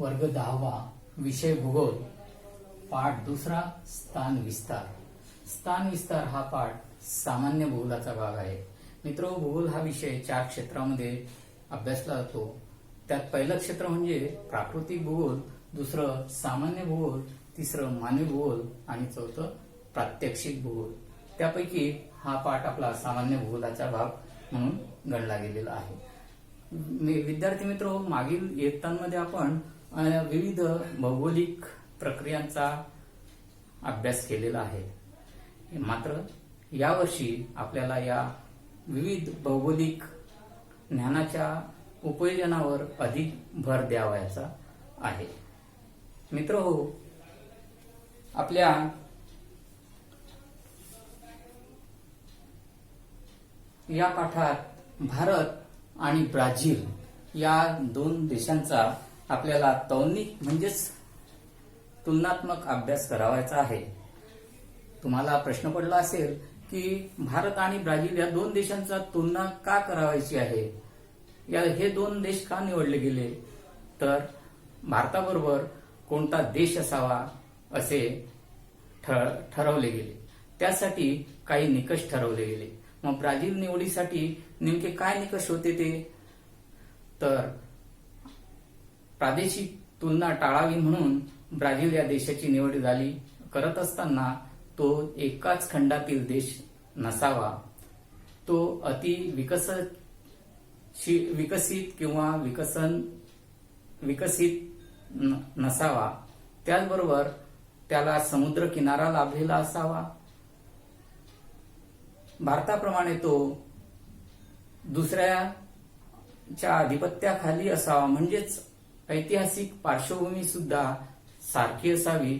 वर्ग 10वा विषय भूगोल पाठ दुसरा स्थान विस्तार। स्थान विस्तार हा पाठ सामान्य भूगोलाचा भाग आहे। मित्र, भूगोल हा विषय 4 क्षेत्रामध्ये अभ्यासला जातो। त्यात पहिलं क्षेत्र म्हणजे प्राकृतिक भूगोल, दुसरं सामान्य भूगोल, तिसरं मानवी भूगोल आणि चौथं प्रात्यक्षिक भूगोल। त्यापैकी हा पाठ आपला सामान्य भूगोलाचा भाग म्हणून गणला गेलेला आहे। विद्यार्थी मित्र, मागील इयत्तांमध्ये आपण विविध भौगोलिक प्रक्रियांचा अभ्यास केलेला आहे। मात्र यावर्षी आपल्याला या विविध भौगोलिक ज्ञानाच्या उपयोजनावर अधिक भर द्यावयाचा आहे। मित्रहो, आपल्या या पाठात भारत आणि ब्राझील या दोन देशांचा आपल्याला तौलनिक म्हणजेच तुलनात्मक अभ्यास करावायचा आहे। तुम्हाला प्रश्न पडला असेल की भारत आणि ब्राझील या दोन देशांचा तुलना का करावायची आहे, हे दोन देश का निवडले गेले, तर भारताबरोबर कोणता देश असावा असे ठरवले गेले। त्यासाठी काही निकष ठरवले गेले। मग ब्राझील निवडीसाठी नेमके काय निकष होते ते, तर प्रादेशिक तुलना टाळावी म्हणून ब्राझील या देशाची निवड झाली। करत असताना तो एकाच खंडातील देश नसावा, तो अति विकसित किंवा विकसित नसावा, त्याचबरोबर त्याला समुद्र किनारा लाभलेला असावा। भारताप्रमाणे तो दुसऱ्याच्या आधिपत्याखाली असावा, म्हणजेच ऐतिहासिक पार्श्वभूमी सुद्धा सारखी असावी।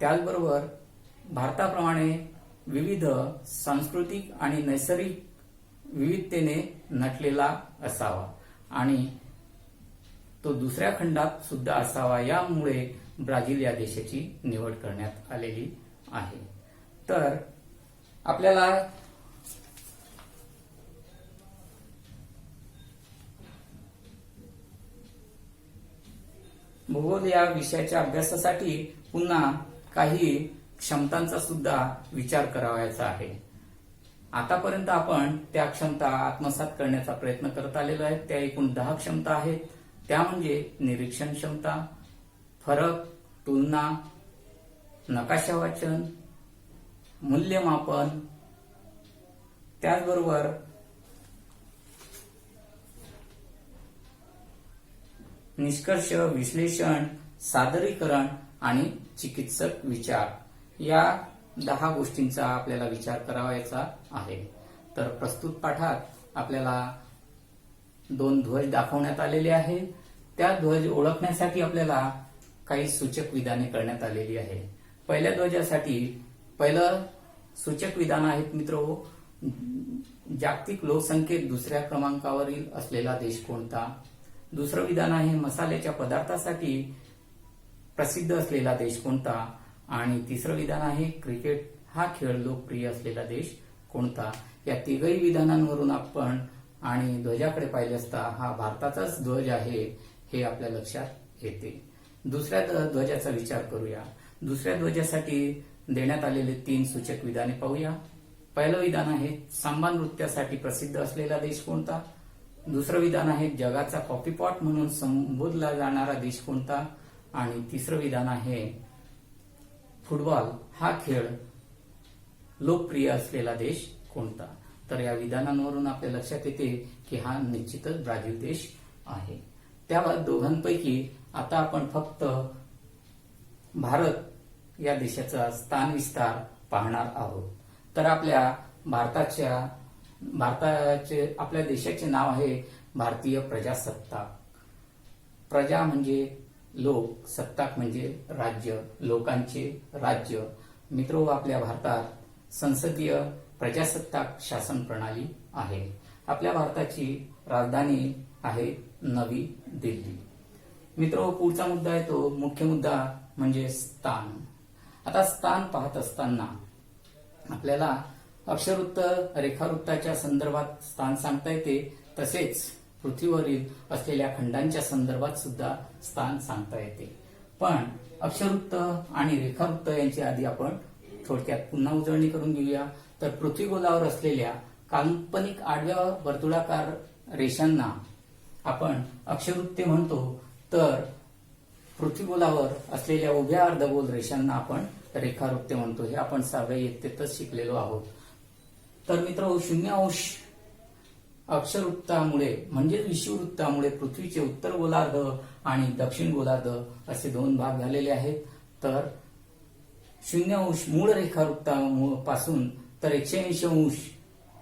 त्याचबरोबर भारताप्रमाणे विविध सांस्कृतिक आणि नैसर्गिक विविधतेने नटलेला असावा आणि तो दुसऱ्या खंडात सुद्धा असावा। यामुळे ब्राझील या देशाची निवड करण्यात आलेली आहे। तर आपल्याला भूगोल या विषयाच्या अभ्यासासाठी पुन्हा काही क्षमतांचा सुद्धा विचार करावायचा आहे। आतापर्यंत आपण त्या क्षमता आत्मसात करण्याचा प्रयत्न करत आलेलो आहे। त्या एकूण 10 क्षमता आहेत। त्या म्हणजे निरीक्षण क्षमता, फरक, तुलना, नकाशा वाचन, मूल्यमापन, त्याचबरोबर निष्कर्ष, विश्लेषण, सादरीकरण आणि चिकित्सक विचार, या 10 गोष्टींचा आपल्याला विचार करावायचा आहे। तर प्रस्तुत पाठात आपल्याला 2 ध्वज दाखवण्यात आलेले आहेत। त्या ध्वज ओळखण्यासाठी आपल्याला काही सूचक विधाने करण्यात आलेली आहे। पहिल्या ध्वजासाठी पहिलं सूचक विधान आहेत मित्रो, जागतिक लोकसंख्येत दुसऱ्या क्रमांकावरील असलेला देश कोणता। दुसरं विधान आहे मसाल्याच्या पदार्थासाठी प्रसिद्ध असलेला देश कोणता। आणि तिसरं विधान आहे क्रिकेट हा खेळ लोकप्रिय असलेला देश कोणता। या तिघही विधानांवरून आपण आणि ध्वजाकडे पाहिले असता हा भारताचाच ध्वज आहे हे आपल्या लक्षात येते। दुसऱ्या ध्वजाचा विचार करूया। दुसऱ्या ध्वजासाठी देण्यात आलेले 3 सूचक विधाने पाहूया। पहिलं विधान आहे सांबा नृत्यासाठी प्रसिद्ध असलेला देश कोणता। दुसरं विधान आहे जगाचा कॉफीपॉट म्हणून संबोधला जाणारा देश कोणता। आणि तिसरं विधान आहे फुटबॉल हा खेळ लोकप्रिय असलेला देश कोणता। तर या विधानांवरून आपल्या लक्षात येते की हा निश्चितच ब्राझील देश आहे। त्या दोघांपैकी आता आपण फक्त भारत या देशाचा स्थान विस्तार पाहणार आहोत। तर आपल्या आपल्या देशाचे नाव आहे भारतीय प्रजासत्ताक। प्रजा म्हणजे लोक, सत्ताक म्हणजे राज्य, लोकांचे राज्य। मित्रो, आपल्या भारतात संसदीय प्रजासत्ताक शासन प्रणाली आहे। आपल्या भारताची राजधानी आहे नवी दिल्ली। मित्रो, पुढचा मुद्दा आहे तो मुख्य मुद्दा म्हणजे स्थान। आता स्थान पाहत असताना आपल्याला अक्षरवृत्त, रेखावृत्ताच्या संदर्भात स्थान सांगता येते, तसेच पृथ्वीवरील असलेल्या खंडांच्या संदर्भात सुद्धा स्थान सांगता येते. पण अक्षरवृत्त आणि रेखावृत्त यांची आधी आपण थोडक्यात पुन्हा उजळणी करून घेऊया. तर पृथ्वीगोलावर असलेल्या काल्पनिक आडव्या वर्तुळाकार रेषांना आपण अक्षरवृत्ते म्हणतो, तर पृथ्वीगोलावर असलेल्या उभ्या अर्धगोल रेषांना आपण रेखावृत्ते म्हणतो. हे आपण 6व्या इयत्तेतच शिकलेलो आहोत. तर मित्र, 0° अक्षरवृत्तामुळे म्हणजे विषुववृत्तामुळे पृथ्वीचे उत्तर गोलार्ध आणि दक्षिण गोलार्ध असे 2 भाग झालेले आहेत. तर 0° मूळ रेखावृत्तापासून तर 180°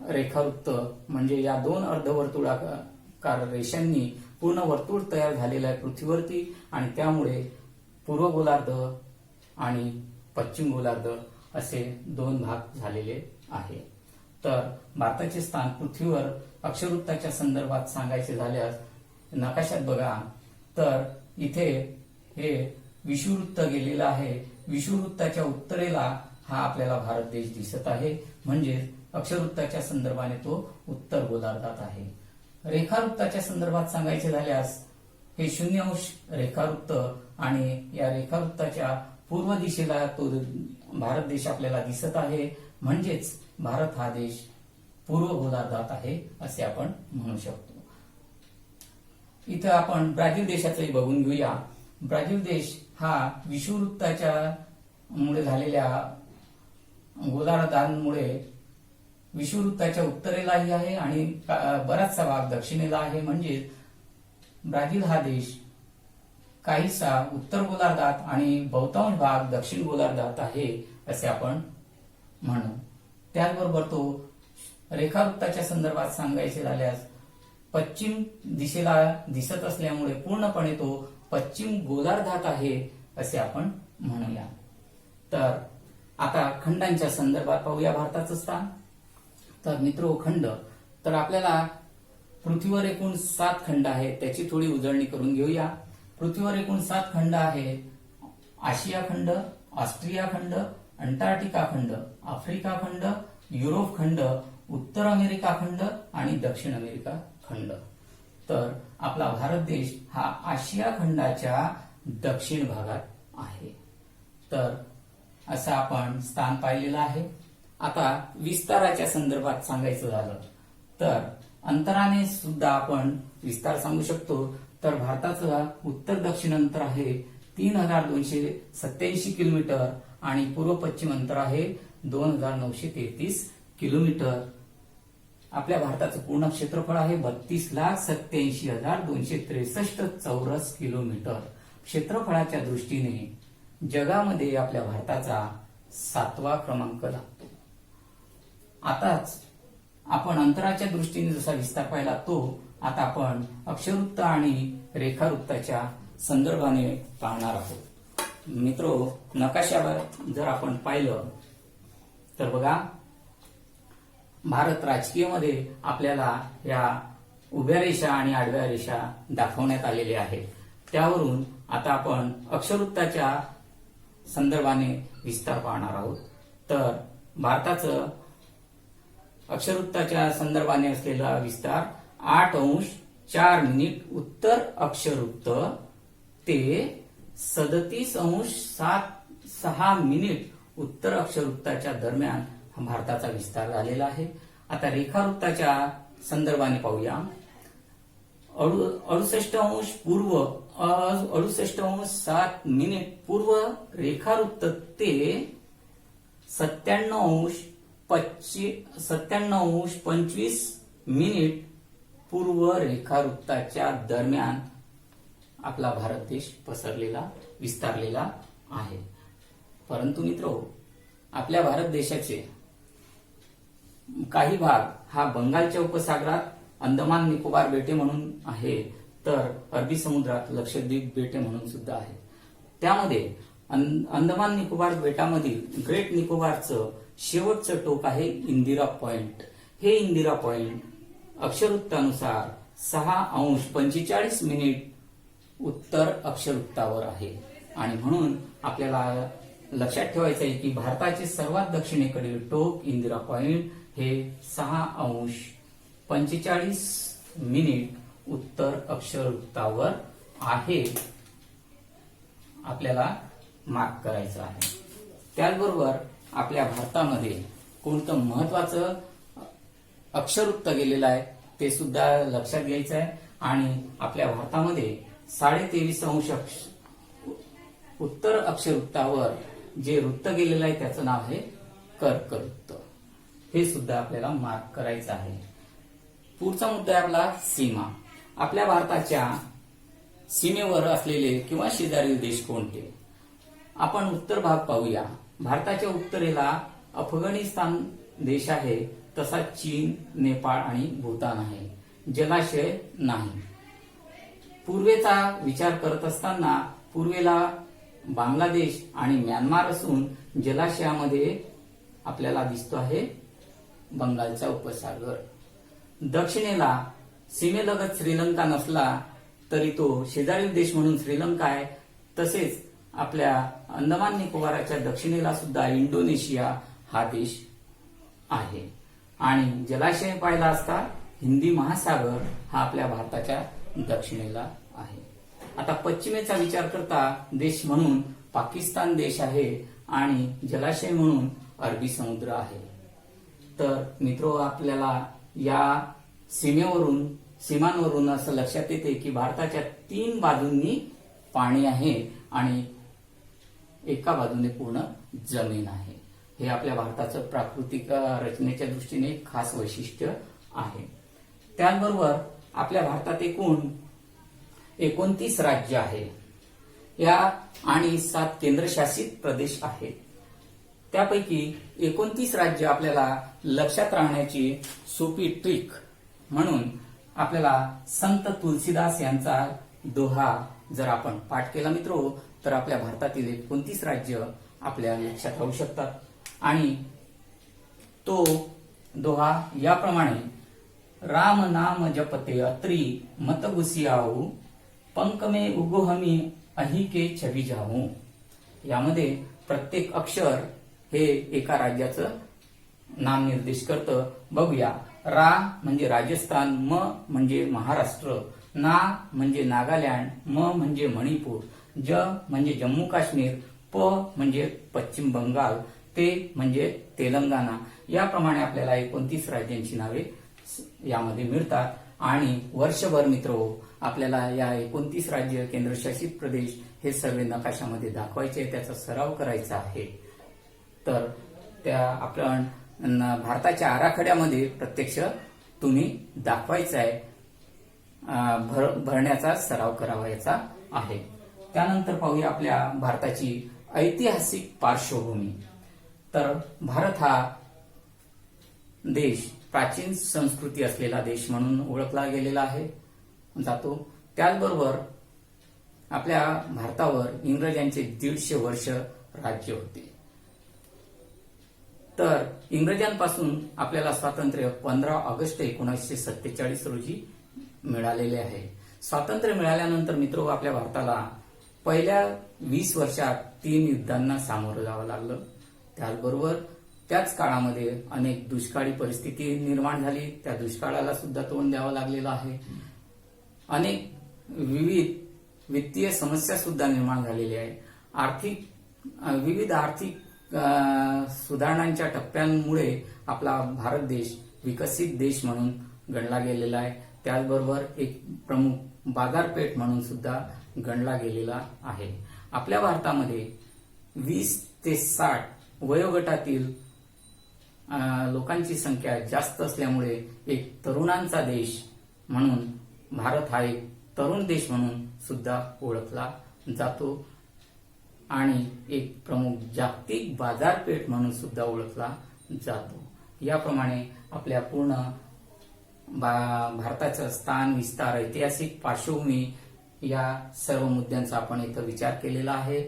रेखावृत्त म्हणजे या 2 अर्धवर्तुळाकार रेषांनी पूर्ण वर्तुळ तयार झालेलं आहे पृथ्वीवरती, आणि त्यामुळे पूर्व गोलार्ध आणि पश्चिम गोलार्ध असे 2 भाग झालेले आहे. तर भारताचे स्थान पृथ्वीवर अक्षरवृत्ताच्या संदर्भात सांगायचे झाल्यास नकाशात बघा, तर इथे हे विषुववृत्त गेलेलं आहे. विषुववृत्ताच्या उत्तरेला हा आपल्याला भारत देश दिसत आहे, म्हणजे अक्षरवृत्ताच्या संदर्भाने तो उत्तर गोलार्धात आहे. रेखावृत्ताच्या संदर्भात सांगायचे झाल्यास हे 0° रेखावृत्त, आणि या रेखावृत्ताच्या पूर्व दिशेला तो भारत देश आपल्याला दिसत आहे, म्हणजेच भारत हा देश पूर्व गोलार्धात आहे असे आपण म्हणू शकतो. इथं आपण ब्राझील देशाचंही बघून घेऊया. ब्राझील देश हा विषुववृत्ताच्या मुळे झालेल्या गोलार्धांमुळे विषुववृत्ताच्या उत्तरेलाही आहे आणि बराचसा भाग दक्षिणेला आहे, म्हणजे ब्राझील हा देश काहीसा उत्तर गोलार्धात आणि बहुतांश भाग दक्षिण गोलार्धात आहे असे आपण म्हणू. त्याचबरोबर तो रेखावृत्ताच्या संदर्भात सांगायचे झाल्यास पश्चिम दिशेला दिसत असल्यामुळे पूर्णपणे तो पश्चिम गोलार्धात आहे असे आपण म्हणूया. तर आता खंडांच्या संदर्भात पाहूया भारताचं स्थान. तर मित्रो, खंड, तर आपल्याला पृथ्वीवर एकूण 7 खंड आहेत, त्याची थोडी उजळणी करून घेऊया. पृथ्वीवर एकूण 7 खंड आहेत. आशिया खंड, ऑस्ट्रिया खंड, अंटार्क्टिका खंड, आफ्रिका खंड, युरोप खंड, उत्तर अमेरिका खंड आणि दक्षिण अमेरिका खंड. तर आपला भारत देश हा आशिया खंडाच्या दक्षिण भागात आहे. तर असं आपण स्थान पाहिलेलं आहे. आता विस्ताराच्या संदर्भात सांगायचं झालं तर अंतराने सुद्धा आपण विस्तार सांगू शकतो. तर भारताचं उत्तर दक्षिण अंतर आहे 3287 किलोमीटर आणि पूर्व पश्चिम अंतर आहे 2933 किलोमीटर. आपल्या भारताचं पूर्ण क्षेत्रफळ आहे 32,87,263 चौरस किलोमीटर. क्षेत्रफळाच्या दृष्टीने जगामध्ये आपल्या भारताचा 7वा क्रमांक लागतो. आताच आपण अंतराच्या दृष्टीने जसा विस्तार पाहिला, तो आता आपण अक्षरवृत्त आणि रेखावृत्ताच्या संदर्भाने पाहणार आहोत. मित्रो, नकाशावर जर आपण पाहिलं तर बघा, भारत राजकीयमध्ये आपल्याला या उभ्या रेषा आणि आडव्या रेषा दाखवण्यात आलेल्या आहेत. त्यावरून आता आपण अक्षरवृत्ताच्या संदर्भाने विस्तार पाहणार आहोत. तर भारताचं अक्षरवृत्ताच्या संदर्भाने असलेला विस्तार 8°4' उत्तर अक्षरवृत्त ते 37°7'6" उत्तर अक्षरवृत्ताच्या दरम्यान भारताचा विस्तार झालेला आहे. आता रेखावृत्ताच्या संदर्भाने पाहूया. 68° पूर्व 68°7' पूर्व रेखावृत्त ते 97°25' पूर्व रेखावृत्ताच्या दरम्यान आपला भारत देश पसरलेला विस्तारलेला आहे. परंतु मित्रो, आपल्या भारत देशाचे काही भाग हा बंगालच्या उपसागरात अंदमान निकोबार बेटे म्हणून आहे, तर अरबी समुद्रात लक्षद्वीप बेटे म्हणून सुद्धा आहे. त्यामध्ये अंदमान निकोबार बेटामधील ग्रेट निकोबारचं शेवटचं टोक आहे इंदिरा पॉइंट. हे इंदिरा पॉइंट अक्षरवृत्तानुसार 6°45' उत्तर अक्षरवृत्तावर आहे. आणि म्हणून आपल्याला लक्षात ठेवायचं आहे की भारताचे सर्वात दक्षिणेकडील टोक इंदिरा पॉइंट हे 6°45' उत्तर अक्षरवृत्तावर आहे आपल्याला मार्क करायचं आहे. त्याचबरोबर आपल्या भारतामध्ये कोणतं महत्वाचं अक्षरवृत्त गेलेलं आहे ते सुद्धा लक्षात घ्यायचं आहे. आणि आपल्या भारतामध्ये 23.5 उत्तर अक्षरवृत्तावर जे वृत्त गेलेलं आहे त्याचं नाव आहे कर्कवृत्त. हे सुद्धा आपल्याला मार्क करायचं आहे. पुढचा मुद्दा आहे आपला सीमा. आपल्या भारताच्या सीमेवर असलेले किंवा शेजारील देश कोणते? आपण उत्तर भाग पाहूया. भारताच्या उत्तरेला अफगाणिस्तान देश आहे, तसा चीन, नेपाळ आणि भूतान आहे. जलाशय नाही. पूर्वेचा विचार करत असताना पूर्वेला बांगलादेश आणि म्यानमार असून जलाशयामध्ये आपल्याला दिसतो आहे बंगालचा उपसागर. दक्षिणेला सीमेलगत श्रीलंका नसला तरी तो शेजारील देश म्हणून श्रीलंका आहे. तसेच आपल्या अंदमान निकोबारच्या दक्षिणेला सुद्धा इंडोनेशिया हा देश आहे. आणि जलाशय पाहिला असता हिंदी महासागर हा आपल्या भारताच्या दक्षिणेला आहे. आता पश्चिमेचा विचार करता देश म्हणून पाकिस्तान देश आहे आणि जलाशय म्हणून अरबी समुद्र आहे. तर मित्रो, आपल्याला या सीमांवरून असं लक्षात येते की भारताच्या 3 बाजूंनी पाणी आहे आणि एका बाजूने पूर्ण जमीन आहे. हे आपल्या भारताचं प्राकृतिक रचनेच्या दृष्टीने एक खास वैशिष्ट्य आहे. त्याचबरोबर आपल्या भारतात एकूण 29 राज्य आहे या आणि 7 केंद्रशासित प्रदेश आहेत. त्यापैकी 29 राज्य आपल्याला लक्षात राहण्याची सोपी ट्रिक म्हणून आपल्याला संत तुलसीदास यांचा दोहा जर आपण पाठ केला मित्रो, तर आपल्या भारतातील 29 राज्य आपल्या लक्षात राहू शकतात. आणि तो दोहा याप्रमाणे: राम नाम जपते अत्री मत गुसियाऊ, पंक में उगोहमी अही के छवि जाऊ. यामध्ये प्रत्येक अक्षर हे एका राज्याचं नाम निर्देश करतं. बघूया. रा म्हणजे राजस्थान, म म्हणजे महाराष्ट्र, ना म्हणजे नागालँड, म म्हणजे मणिपूर, ज म्हणजे जम्मू काश्मीर, प म्हणजे पश्चिम बंगाल, ते म्हणजे तेलंगणा. याप्रमाणे आपल्याला 29 राज्यांची नावे यामध्ये मिळतात. आणि वर्षभर मित्रो आपल्याला या 29 राज्य, केंद्रशासित प्रदेश हे सर्व नकाशामध्ये दाखवायचे, त्याचा सराव करायचा आहे. तर त्या आपण भारताच्या आराखड्यामध्ये प्रत्यक्ष तुम्ही दाखवायचा आहे, भरण्याचा सराव करावायचा आहे. त्यानंतर पाहूया आपल्या भारताची ऐतिहासिक पार्श्वभूमी. तर भारत हा देश प्राचीन संस्कृती असलेला देश म्हणून ओळखला गेलेला जातो. त्याचबरोबर आपल्या भारतावर इंग्रजांचे 150 वर्ष राज्य होते. तर इंग्रजांपासून आपल्याला स्वातंत्र्य 15 ऑगस्ट 1947 रोजी मिळालेले आहे. स्वातंत्र्य मिळाल्यानंतर मित्रो आपल्या भारताला पहिल्या 20 वर्षात 3 युद्धांना सामोरं जावं लागलं. त्याचबरोबर त्याच काळामध्ये अनेक दुष्काळी परिस्थिती निर्माण झाली. त्या दुष्काळाला सुद्धा तोंड द्यावं लागलेलं आहे. अनेक विविध वित्तीय समस्या सुद्धा निर्माण झालेल्या आहे. विविध आर्थिक सुधारणांच्या टप्प्यांमुळे आपला भारत देश विकसित देश म्हणून गणला गेलेला आहे. त्याचबरोबर एक प्रमुख बाजारपेठ म्हणून सुद्धा गणला गेलेला आहे. आपल्या भारतामध्ये 20 ते 60 वयोगटातील लोकांची संख्या जास्त असल्यामुळे एक तरुणांचा देश म्हणून भारत हा एक तरुण देश म्हणून सुद्धा ओळखला जातो आणि एक प्रमुख जागतिक बाजारपेठ म्हणून सुद्धा ओळखला जातो. याप्रमाणे आपल्या पूर्ण भारताचं स्थान, विस्तार, ऐतिहासिक पार्श्वभूमी या सर्व मुद्द्यांचा आपण इथं विचार केलेला आहे.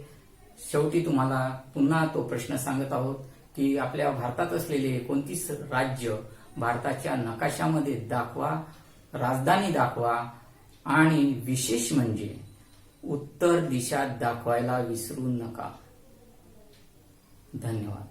शेवटी तुम्हाला पुन्हा तो प्रश्न सांगत आहोत की आपल्या भारतात असलेले 29 राज्य भारताच्या नकाशामध्ये दाखवा, राजधानी दाखवा आणि विशेष म्हणजे उत्तर दिशा दाखवायला विसरू नका. धन्यवाद.